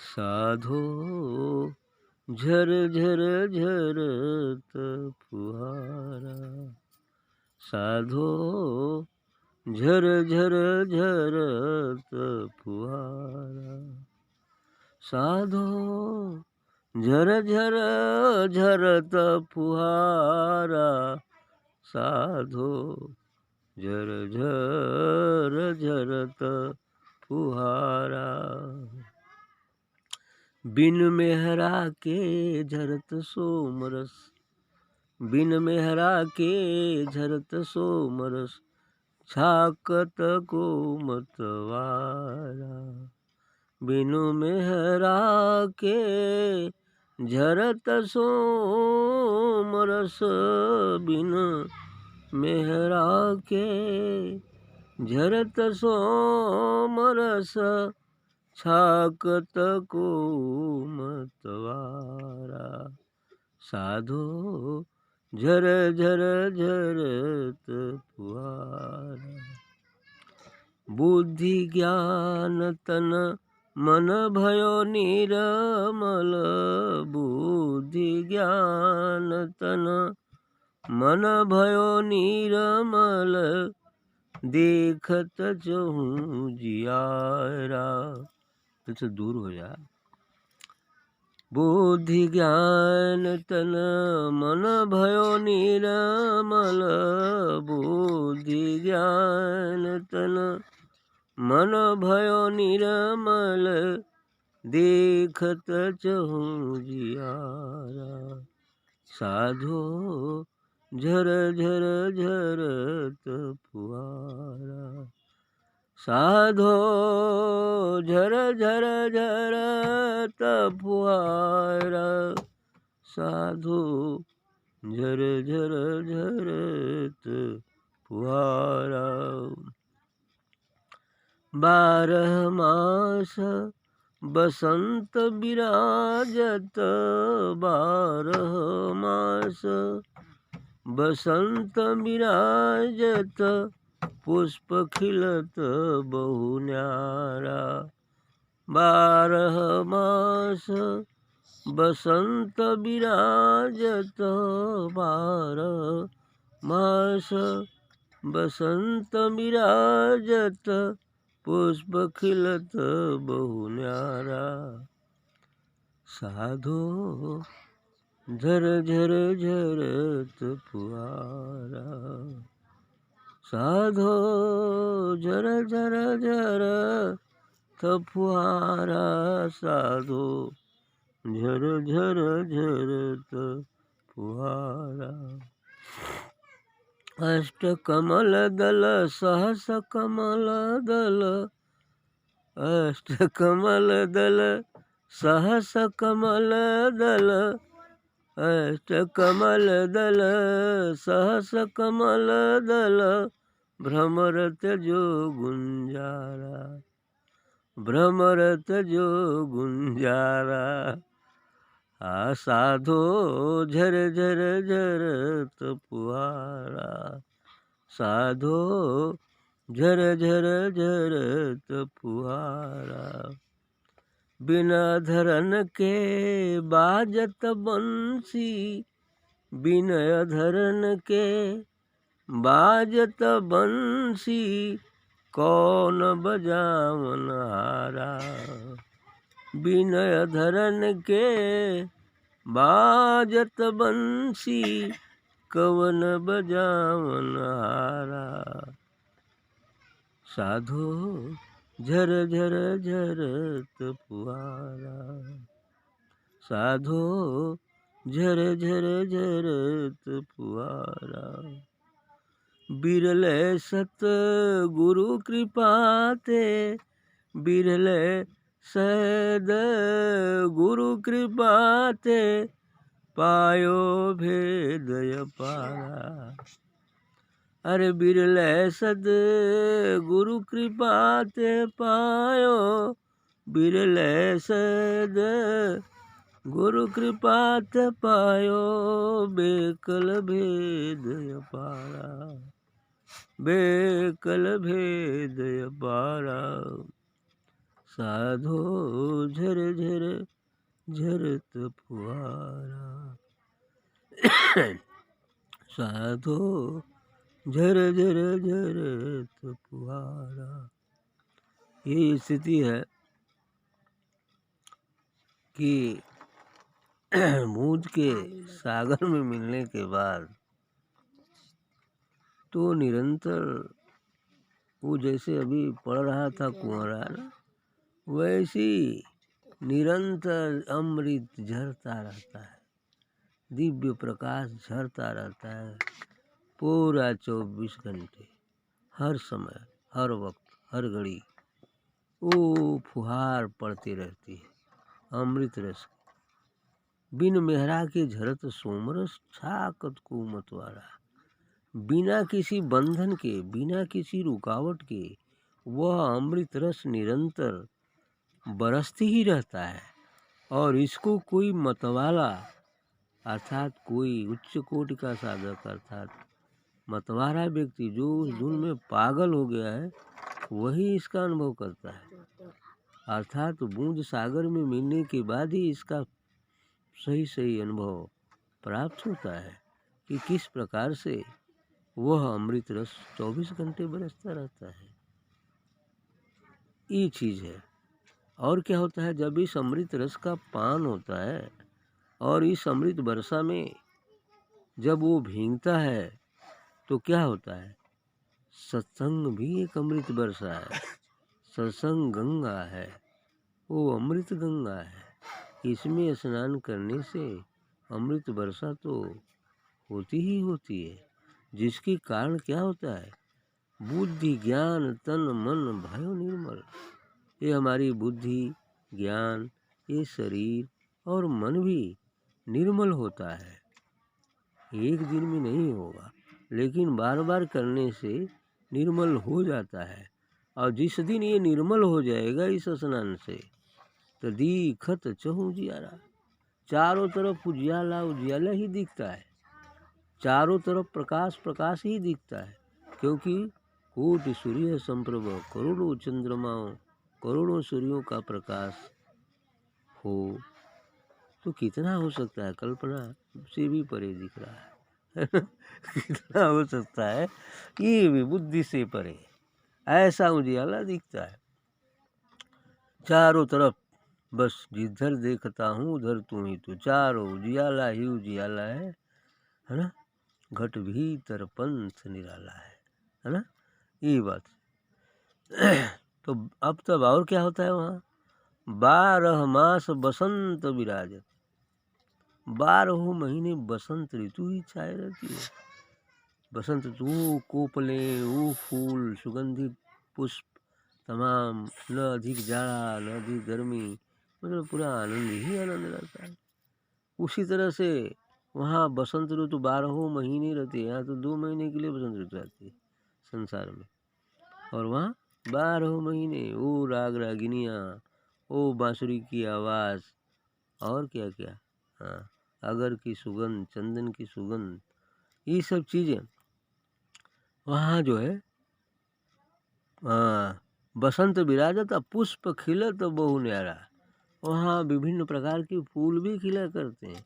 साधो झर झर झरत फुहारा, साधो झर झर झरत फुहारा, साधो झर झर झरत फुहारा, साधो झर झर झरत फुहारा। बिन मेहरा के झरत सोमरस, बिन मेहरा के झरत सोमरस, छाकत को मतवारा। बिनु मेहरा के झरत सोमरस, बिन मेहरा के झरत सोमरस, छाकत को मतवारा। साधो झर झर झरत फुहारा। बुद्धि ज्ञान तन मन भयो निरमल, बुद्धि ज्ञान तन मन भयो निरमल, देखत चहूँ जियारा। तुझसे दूर हो जा। बुद्धि ज्ञान तन मन भयो निरमल, बुद्धि ज्ञान तन मन भयो निरमल, देखत चहूँ जियारा। साधो झर झर झरत फुहारा, साधो झर झर झरत फुहारा, साधो झर झर झरत फुहारा। 12 मास बसंत बिराजत, 12 मास बसंत बिराजत, पुष्प खिलत बहु न्यारा। 12 मास बसंत बिराजत, 12 मास बसंत बिराजत, पुष्प खिलत बहु न्यारा। साधो झर झर झरत फुहारा, साधो झर झर झरत फुहारा, साधो झर झर झरत फुहारा। अष्ट कमल दल सहस कमल दल, अष्ट कमल दल सहस कमल दल, अष्ट कमल दल सहस कमल दल, भ्रमरत जो गुंजारा, भ्रमरत जो गुंजारा। साधो झर झर झरत फुहारा, साधो झर झर झरत फुहारा। बिना धरन के बाजत बंसी, बिनय धरन के बाजत बंसी, कौन बजावन हारा। बिनय धरन के बाजत बंसी, कवन बजावन हारा। साधो झर झर झरत फुहारा, साधो झर झर झरत फुहारा। बिरले सत गुरु कृपा ते, बिरले सद गुरु कृपा ते, पायो भेदय पारा। अरे बिरले सद गुरु कृपा ते पायो, बिरले सद गुरु कृपा ते पायो, बेकल भेदय पारा। बेकल भेद अपारा। साधो झर झर झरत फुहारा। साधो झर झर झरत फुहारा। ये स्थिति है कि बूंद के सागर में मिलने के बाद तो निरंतर वो जैसे अभी पढ़ रहा था कुंवरा ना, वैसी निरंतर अमृत झरता रहता है, दिव्य प्रकाश झरता रहता है पूरा 24 घंटे, हर समय, हर वक्त, हर घड़ी वो फुहार पड़ती रहती है अमृत रस। बिन मेहरा के झरत सोमरस छाकत को मतवारा। बिना किसी बंधन के, बिना किसी रुकावट के वह अमृत रस निरंतर बरसती ही रहता है। और इसको कोई मतवाला अर्थात कोई उच्च कोटि का साधक अर्थात मतवारा व्यक्ति जो उस धुन में पागल हो गया है वही इसका अनुभव करता है। अर्थात बूंद सागर में मिलने के बाद ही इसका सही सही अनुभव प्राप्त होता है कि किस प्रकार से वह अमृत रस 24 घंटे बरसता रहता है। ये चीज़ है। और क्या होता है, जब इस अमृत रस का पान होता है और इस अमृत वर्षा में जब वो भींगता है तो क्या होता है, सत्संग भी एक अमृत वर्षा है। सत्संग गंगा है, वो अमृत गंगा है। इसमें स्नान करने से अमृत वर्षा तो होती ही होती है, जिसके कारण क्या होता है, बुद्धि ज्ञान तन मन भयो निर्मल। ये हमारी बुद्धि ज्ञान, ये शरीर और मन भी निर्मल होता है। एक दिन में नहीं होगा, लेकिन बार बार करने से निर्मल हो जाता है। और जिस दिन ये निर्मल हो जाएगा इस स्नान से, तो दीखत चहु जियारा, चारों तरफ उजियाला उजियाला ही दिखता है, चारों तरफ प्रकाश प्रकाश ही दिखता है। क्योंकि कोटि सूर्य संप्रभ, करोड़ों चंद्रमाओं, करोड़ों सूर्यों का प्रकाश हो तो कितना हो सकता है, कल्पना से भी परे दिख रहा है कितना हो सकता है, ये भी बुद्धि से परे ऐसा उजियाला दिखता है चारों तरफ। बस जिधर देखता हूँ उधर तू ही तो, चारों उजियाला ही उजियाला है ना। घट भीतर पंथ निराला है ना, ये बात। तो अब तब और क्या होता है वहाँ, 12 मास बसंत विराजत, 12 महीने बसंत ऋतु ही छाए रहती है। बसंत ऋतु, वो कोपलें, वो फूल, सुगंधित पुष्प तमाम, न अधिक जाड़ा न अधिक गर्मी, मतलब पूरा आनंद ही आनंद रहता है। उसी तरह से वहाँ बसंत ऋतु 12 महीने रहती है। यहाँ तो 2 महीने के लिए बसंत ऋतु आती है संसार में, और वहाँ 12 महीने वो राग रागिनियाँ, वो बांसुरी की आवाज़, और क्या क्या, हाँ, अगर की सुगंध, चंदन की सुगंध, ये सब चीज़ें वहाँ जो है बसंत विराजत, पुष्प खिलत बहु न्यारा। वहाँ विभिन्न प्रकार के फूल भी खिला करते हैं,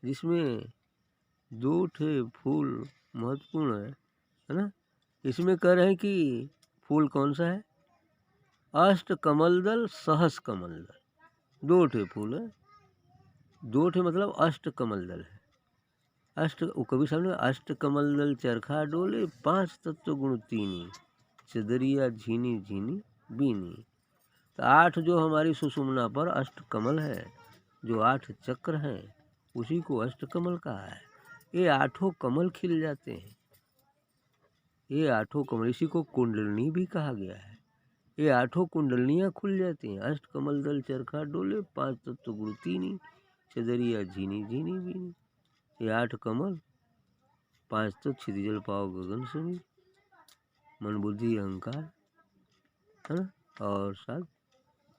जिसमें 2 ठे फूल महत्वपूर्ण है ना। इसमें कह रहे हैं कि फूल कौन सा है, अष्ट कमल दल सहस कमल दल, 2 ठे फूल है, 2 ठे मतलब अष्ट कमल दल है। अष्ट, वो कवि साहब ने अष्ट कमल दल चरखा डोले, 5 तत्व गुण तीनी, चदरिया झीनी झीनी बीनी। तो 8 जो हमारी सुषुम्ना पर अष्ट कमल है, जो 8 चक्र हैं, उसी को अष्ट कमल कहा है। ये 8 कमल खिल जाते हैं, ये 8 कमल, इसी को कुंडलनी भी कहा गया है। ये 8 कुंडलनियाँ खुल जाती हैं। अष्ट कमल दल चरखा डोले, 5 तत्व गुण तीनी, चदरिया झीनी झीनी बीनी। ये 8 कमल, 5 तो क्षितिजल पाव गगन समीर, मन बुद्धि अहंकार है ना, और 7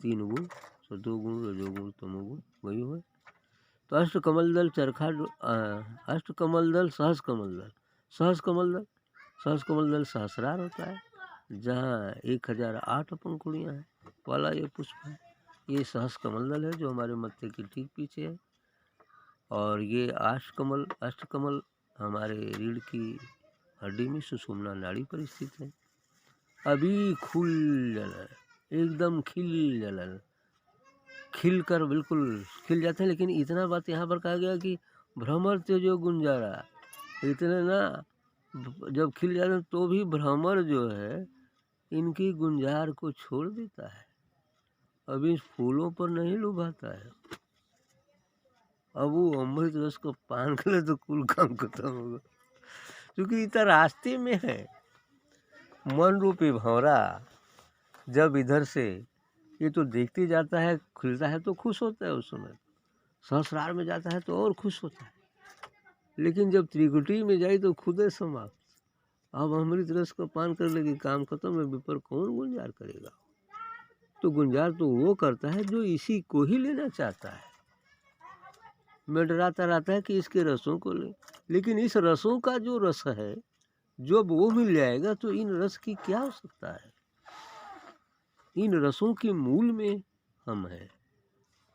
3 गुण, सतोगुण रजोगुण तमोगुण, वही है। तो अष्ट कमल दल चरखा, अष्ट कमल दल सहस कमल दल, सहस कमल दल सहस्र कमल दल सहस्रार होता है, जहाँ 1008 पंखुड़ियाँ हैं वाला ये पुष्प है। ये सहस्र कमल दल है जो हमारे मत्थे के ठीक पीछे है। और ये अष्टकमल हमारे रीढ़ की हड्डी में सुषुम्ना नाड़ी पर स्थित है। अभी खुल जलन, एकदम खिल जलन, खिल कर बिल्कुल खिल जाते हैं। लेकिन इतना बात यहाँ पर कहा गया कि भ्रमर तेजो गुंजारा, इतने ना जब खिल जाते हैं तो भी भ्रमर जो है इनकी गुंजार को छोड़ देता है, अब इन फूलों पर नहीं लुभाता है। अब वो अमृत रस को पान कर ले तो कुल काम खत्म होगा, क्योंकि इतना रास्ते में है। मन रूपी भंवरा जब इधर से ये तो देखते जाता है, खिलता है तो खुश होता है, उस समय सहस्रार में जाता है तो और खुश होता है। लेकिन जब त्रिकुटी में जाए तो खुद समाप्त। अब अमृत रस को पान कर लेगी, काम खत्म है, विपर कौन गुंजार करेगा। तो गुंजार तो वो करता है जो इसी को ही लेना चाहता है। मैं डराता रहता है कि इसके रसों को ले, लेकिन इस रसों का जो रस है जब वो मिल जाएगा तो इन रस की क्या हो सकता है। इन रसों के मूल में हम हैं,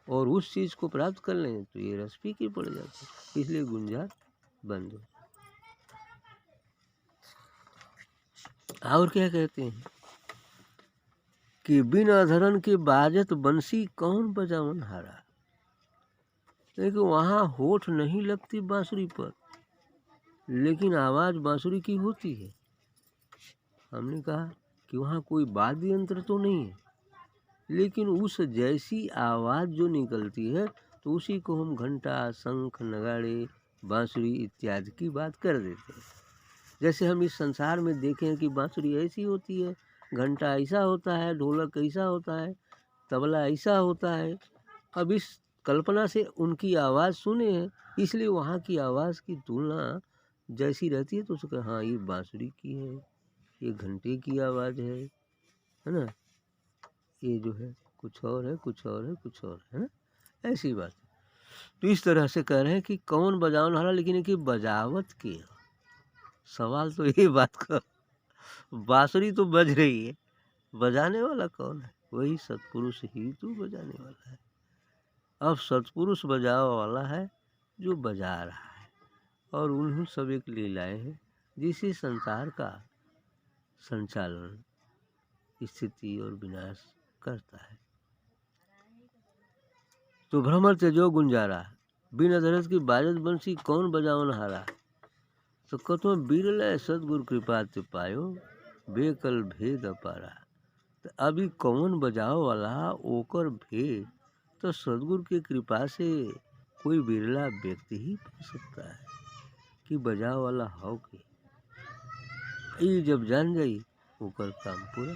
और उस चीज को प्राप्त कर लें तो ये रस पी के पड़ जाते, इसलिए गुंजार बंद हो। और क्या कहते हैं कि बिन अधरन के बाजत बंसी कौन बजावन हारा। देखो वहाँ होठ नहीं लगती बांसुरी पर, लेकिन आवाज बांसुरी की होती है। हमने कहा कि वहाँ कोई वाद्य यंत्र तो नहीं है, लेकिन उस जैसी आवाज जो निकलती है तो उसी को हम घंटा, शंख, नगाड़े, बांसुरी इत्यादि की बात कर देते हैं। जैसे हम इस संसार में देखें कि बांसुरी ऐसी होती है, घंटा ऐसा होता है, ढोलक ऐसा होता है, तबला ऐसा होता है। अब इस कल्पना से उनकी आवाज़ सुने हैं, इसलिए वहाँ की आवाज़ की तुलना जैसी रहती है तो उसका हाँ ये बांसुरी की है, ये घंटे की आवाज़ है ना, ये जो है कुछ और है, कुछ और है, कुछ और है ना, ऐसी बात। तो इस तरह से कह रहे हैं कि कौन बजावन हारा, लेकिन कि बजावत के सवाल तो ये बात का, बांसुरी तो बज रही है, बजाने वाला कौन है। वही सत्पुरुष ही तो बजाने वाला है। अब सत्पुरुष बजाने वाला है जो बजा रहा है, और उन्हीं सब एक लीलाएं हैं जिसे संसार का संचालन, स्थिति और विनाश करता है। तो भ्रमर तेजो गुंजारा, बिन अधरस की बाजत बंसी कौन बजावन हारा। तो कतो बिरल सदगुरु कृपा ते पायो, बेकल भेद अपारा। तो अभी कौन बजाओ वाला ओकर भेद तो सदगुरु की कृपा से कोई बिरला व्यक्ति ही पा सकता है कि बजाओ वाला हो के। ये जब जान गई ओकर काम पूरा।